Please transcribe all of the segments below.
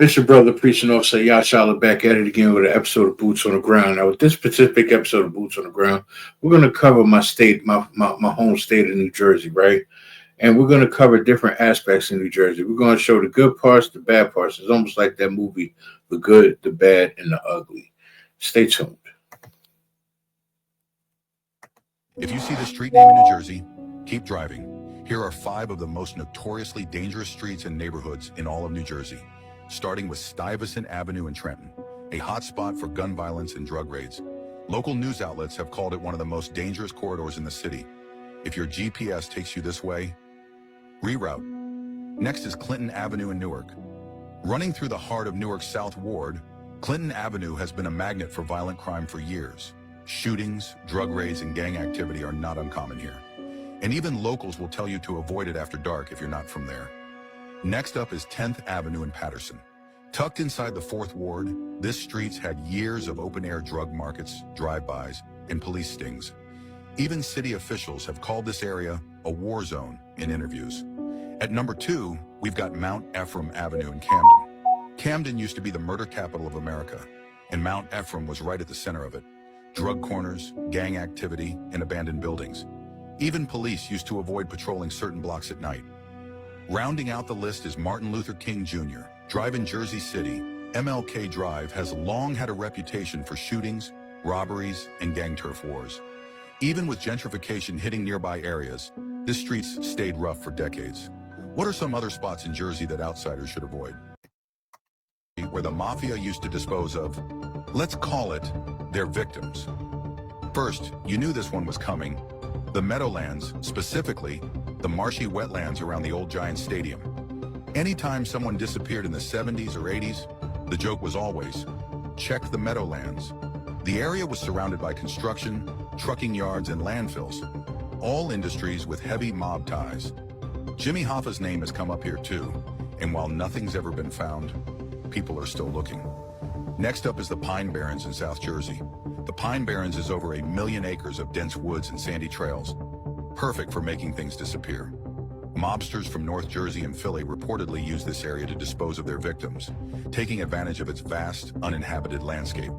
It's your brother preaching officer Yashala back at it again with an episode of Boots on the Ground. Now, with this specific episode of Boots on the Ground, we're going to cover my state, my home state of New Jersey, right? And we're going to cover different aspects in New Jersey. We're going to show the good parts, the bad parts. It's almost like that movie, The Good, the Bad, and the Ugly. Stay tuned. If you see the street name in New Jersey, keep driving. Here are 5 of the most notoriously dangerous streets and neighborhoods in all of New Jersey, starting with Stuyvesant Avenue in Trenton, a hotspot for gun violence and drug raids. Local news outlets have called it one of the most dangerous corridors in the city. If your GPS takes you this way, reroute. Next is Clinton Avenue in Newark. Running through the heart of Newark's South Ward, Clinton Avenue has been a magnet for violent crime for years. Shootings, drug raids, and gang activity are not uncommon here. And even locals will tell you to avoid it after dark if you're not from there. Next up is 10th Avenue in Patterson. Tucked inside the 4th Ward, this street's had years of open-air drug markets, drive-bys, and police stings. Even city officials have called this area a war zone in interviews. At number 2, we've got Mount Ephraim Avenue in Camden. Camden used to be the murder capital of America, and Mount Ephraim was right at the center of it. Drug corners, gang activity, and abandoned buildings. Even police used to avoid patrolling certain blocks at night. Rounding out the list is Martin Luther King Jr. Drive in Jersey City. MLK Drive has long had a reputation for shootings, robberies, and gang turf wars. Even with gentrification hitting nearby areas, this street's stayed rough for decades. What are some other spots in Jersey that outsiders should avoid? Where the mafia used to dispose of, let's call it, their victims. First, you knew this one was coming. The Meadowlands, specifically, the marshy wetlands around the old Giants Stadium. Anytime someone disappeared in the 70s or 80s, the joke was always, check the Meadowlands. The area was surrounded by construction, trucking yards, and landfills, all industries with heavy mob ties. Jimmy Hoffa's name has come up here too, and while nothing's ever been found, people are still looking. Next up is the Pine Barrens in South Jersey. The Pine Barrens is over 1 million acres of dense woods and sandy trails, perfect for making things disappear. Mobsters from North Jersey and Philly reportedly use this area to dispose of their victims, taking advantage of its vast, uninhabited landscape.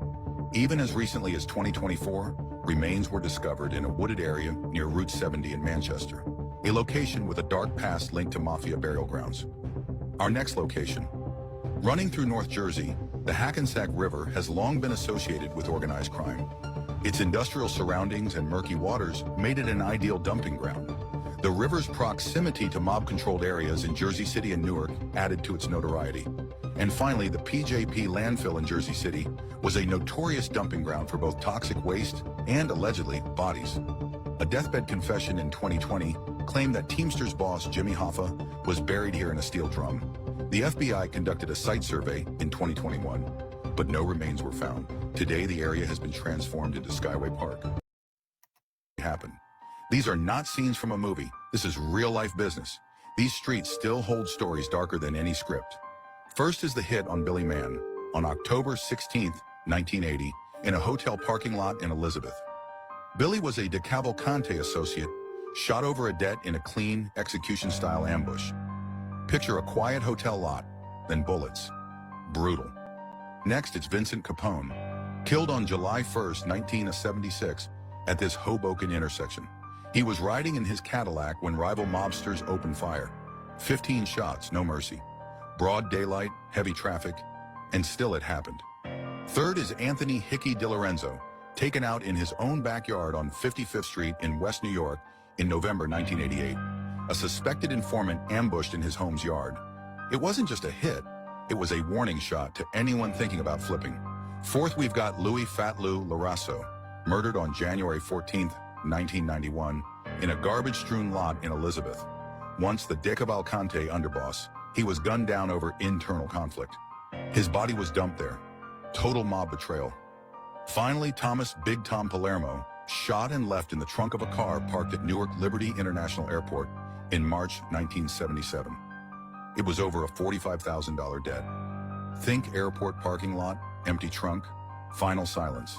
Even as recently as 2024, remains were discovered in a wooded area near Route 70 in Manchester, a location with a dark past linked to mafia burial grounds. Our next location. Running through North Jersey, the Hackensack River has long been associated with organized crime. Its industrial surroundings and murky waters made it an ideal dumping ground. The river's proximity to mob-controlled areas in Jersey City and Newark added to its notoriety. And finally, the PJP landfill in Jersey City was a notorious dumping ground for both toxic waste and, allegedly, bodies. A deathbed confession in 2020 claimed that Teamsters boss Jimmy Hoffa was buried here in a steel drum. The FBI conducted a site survey in 2021, but no remains were found. Today, the area has been transformed into Skyway Park. These are not scenes from a movie. This is real-life business. These streets still hold stories darker than any script. First is the hit on Billy Mann on October 16, 1980, in a hotel parking lot in Elizabeth. Billy was a DeCavalcante associate, shot over a debt in a clean, execution-style ambush. Picture a quiet hotel lot, then bullets. Brutal. Next, it's Vincent Capone, killed on July 1, 1976, at this Hoboken intersection. He was riding in his Cadillac when rival mobsters opened fire. 15 shots, no mercy. Broad daylight, heavy traffic, and still it happened. Third is Anthony Hickey DiLorenzo, taken out in his own backyard on 55th Street in West New York in November 1988. A suspected informant ambushed in his home's yard. It wasn't just a hit, it was a warning shot to anyone thinking about flipping. Fourth, we've got Louis Fat Lou Larasso, murdered on January 14, 1991, in a garbage-strewn lot in Elizabeth. Once the DeCavalcante underboss, he was gunned down over internal conflict. His body was dumped there. Total mob betrayal. Finally, Thomas Big Tom Palermo, shot and left in the trunk of a car parked at Newark Liberty International Airport in March 1977. It was over a $45,000 debt. Think airport parking lot, empty trunk, final silence.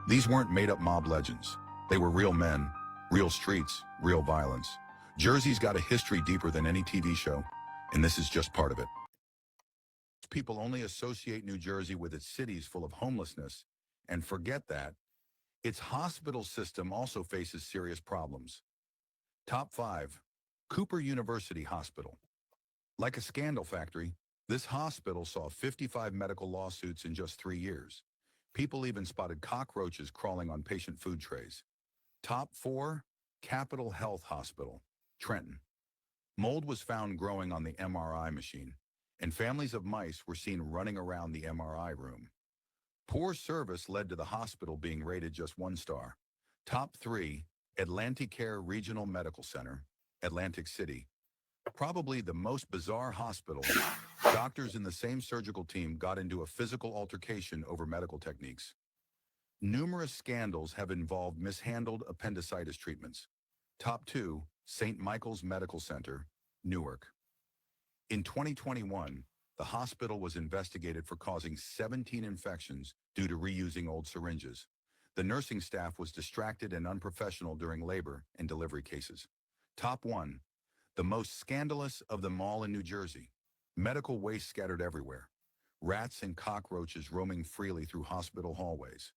These weren't made-up mob legends. They were real men, real streets, real violence. Jersey's got a history deeper than any TV show, and this is just part of it. Most people only associate New Jersey with its cities full of homelessness and forget that its hospital system also faces serious problems. Top 5. Cooper University Hospital. Like a scandal factory, this hospital saw 55 medical lawsuits in just 3 years. People even spotted cockroaches crawling on patient food trays. Top 4. Capital Health Hospital, Trenton. Mold was found growing on the MRI machine, and families of mice were seen running around the MRI room. Poor service led to the hospital being rated just 1 star. Top 3. Atlanticare Regional Medical Center, Atlantic City. Probably the most bizarre hospital. Doctors in the same surgical team got into a physical altercation over medical techniques. Numerous scandals have involved mishandled appendicitis treatments. Top 2. St. Michael's Medical Center, Newark. In 2021, the hospital was investigated for causing 17 infections due to reusing old syringes. The nursing staff was distracted and unprofessional during labor and delivery cases. Top 1. The most scandalous of them all in New Jersey. Medical waste scattered everywhere. Rats and cockroaches roaming freely through hospital hallways.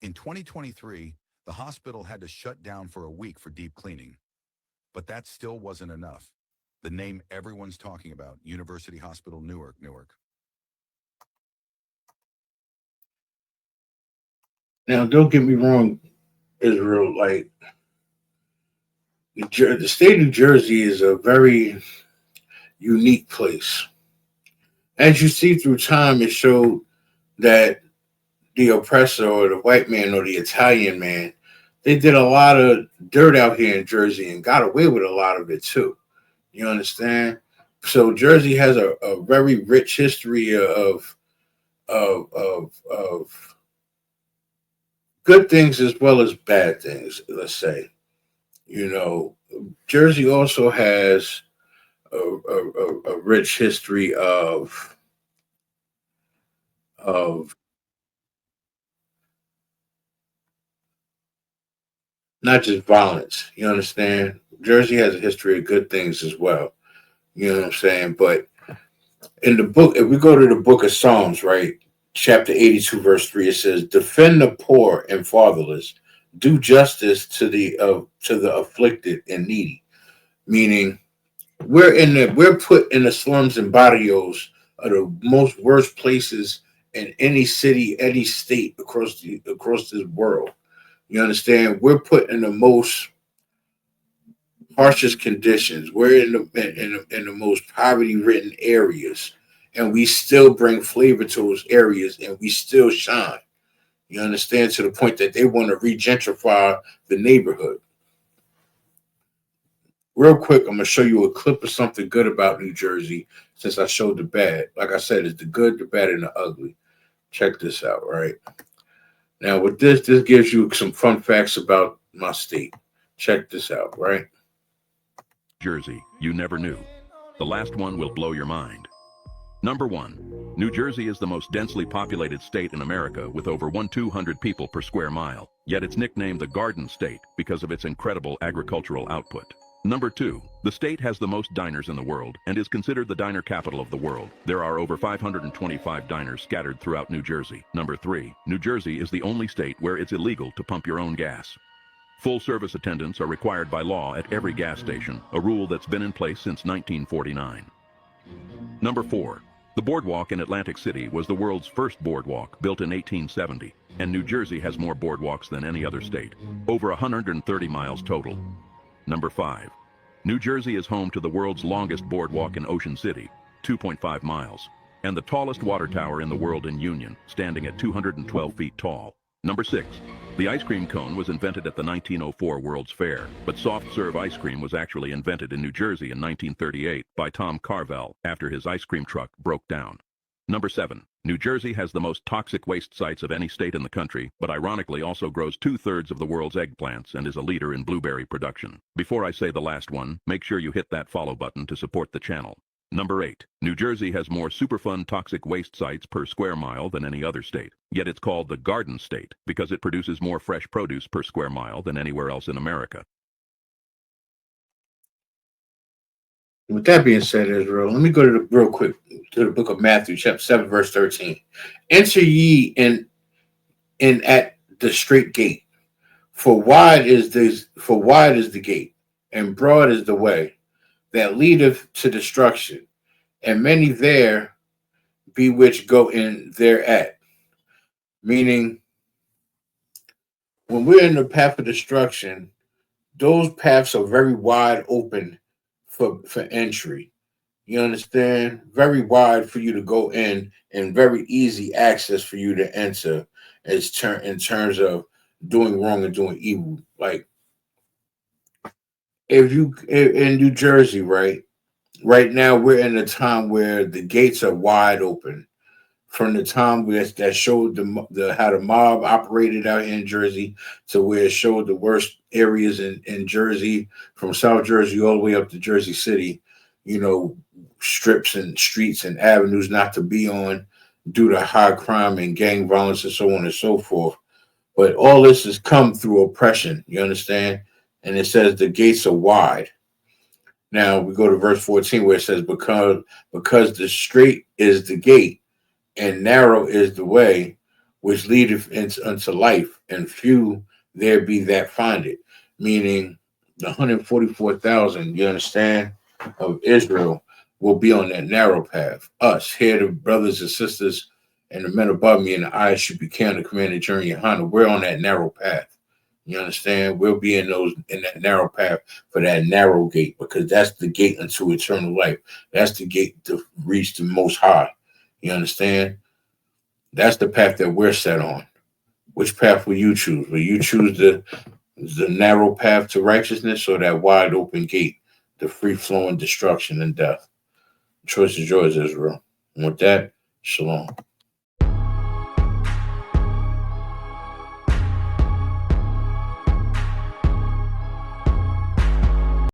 In 2023, the hospital had to shut down for a week for deep cleaning. But that still wasn't enough. The name everyone's talking about, University Hospital, Newark. Now, don't get me wrong, Israel. Like the state of New Jersey is a very unique place. As you see through time, it showed that the oppressor or the white man or the Italian man, they did a lot of dirt out here in Jersey and got away with a lot of it too. You understand? So Jersey has a very rich history of good things as well as bad things, let's say. You know, Jersey also has a rich history of not just violence. You understand? Jersey has a history of good things as well. You know what I'm saying? But in the book, if we go to the book of Psalms, right, chapter 82, verse 3, it says, defend the poor and fatherless, do justice to the afflicted and needy. Meaning we're put in the slums and barrios of the most worst places in any city, any state across this world. You understand? We're put in the most harshest conditions. We're in the most poverty-ridden areas, and we still bring flavor to those areas, and we still shine. You understand? To the point that they want to regentrify the neighborhood. Real quick, I'm going to show you a clip of something good about New Jersey since I showed the bad. Like I said, it's the good, the bad, and the ugly. Check this out, right? Now, with this gives you some fun facts about my state. Check this out, right? Jersey, you never knew. The last one will blow your mind. Number 1. New Jersey is the most densely populated state in America with over 1,200 people per square mile. Yet it's nicknamed the Garden State because of its incredible agricultural output. Number 2. The state has the most diners in the world and is considered the diner capital of the world. There are over 525 diners scattered throughout New Jersey. Number 3. New Jersey is the only state where it's illegal to pump your own gas. Full service attendants are required by law at every gas station, a rule that's been in place since 1949. Number 4. The boardwalk in Atlantic City was the world's first boardwalk, built in 1870, and New Jersey has more boardwalks than any other state, over 130 miles total. Number 5. New Jersey is home to the world's longest boardwalk in Ocean City, 2.5 miles, and the tallest water tower in the world in Union, standing at 212 feet tall. Number 6. The ice cream cone was invented at the 1904 World's Fair, but soft-serve ice cream was actually invented in New Jersey in 1938 by Tom Carvel after his ice cream truck broke down. Number 7. New Jersey has the most toxic waste sites of any state in the country, but ironically also grows 2/3 of the world's eggplants and is a leader in blueberry production. Before I say the last one, make sure you hit that follow button to support the channel. Number 8. New Jersey has more Superfund toxic waste sites per square mile than any other state. Yet it's called the Garden State because it produces more fresh produce per square mile than anywhere else in America. With that being said, Israel, let me go to the real quick to the book of Matthew, chapter 7, verse 13. Enter ye in at the straight gate, for wide is the gate, and broad is the way that leadeth to destruction, and many there be which go in thereat. Meaning, when we're in the path of destruction, those paths are very wide open for entry. You understand? Very wide for you to go in, and very easy access for you to enter in terms of doing wrong and doing evil. Like if you in New Jersey, right? Right now we're in a time where the gates are wide open. From the time where that showed the how the mob operated out here in Jersey to where it showed the worst areas in Jersey, from South Jersey all the way up to Jersey City, you know, strips and streets and avenues not to be on due to high crime and gang violence and so on and so forth. But all this has come through oppression, you understand? And it says the gates are wide. Now we go to verse 14 where it says, because the straight is the gate and narrow is the way which leadeth unto life, and few there be that find it. Meaning the 144,000, you understand, of Israel will be on that narrow path. Us, here, the brothers and sisters and the men above me, and the eyes should be counted, commanded journey and Honda. We're on that narrow path. You understand? We'll be in that narrow path for that narrow gate, because that's the gate unto eternal life. That's the gate to reach the Most High. You understand? That's the path that we're set on. Which path will you choose? Will you choose the narrow path to righteousness, or that wide open gate, the free flowing destruction and death? The choice is yours, Israel. And with that, shalom.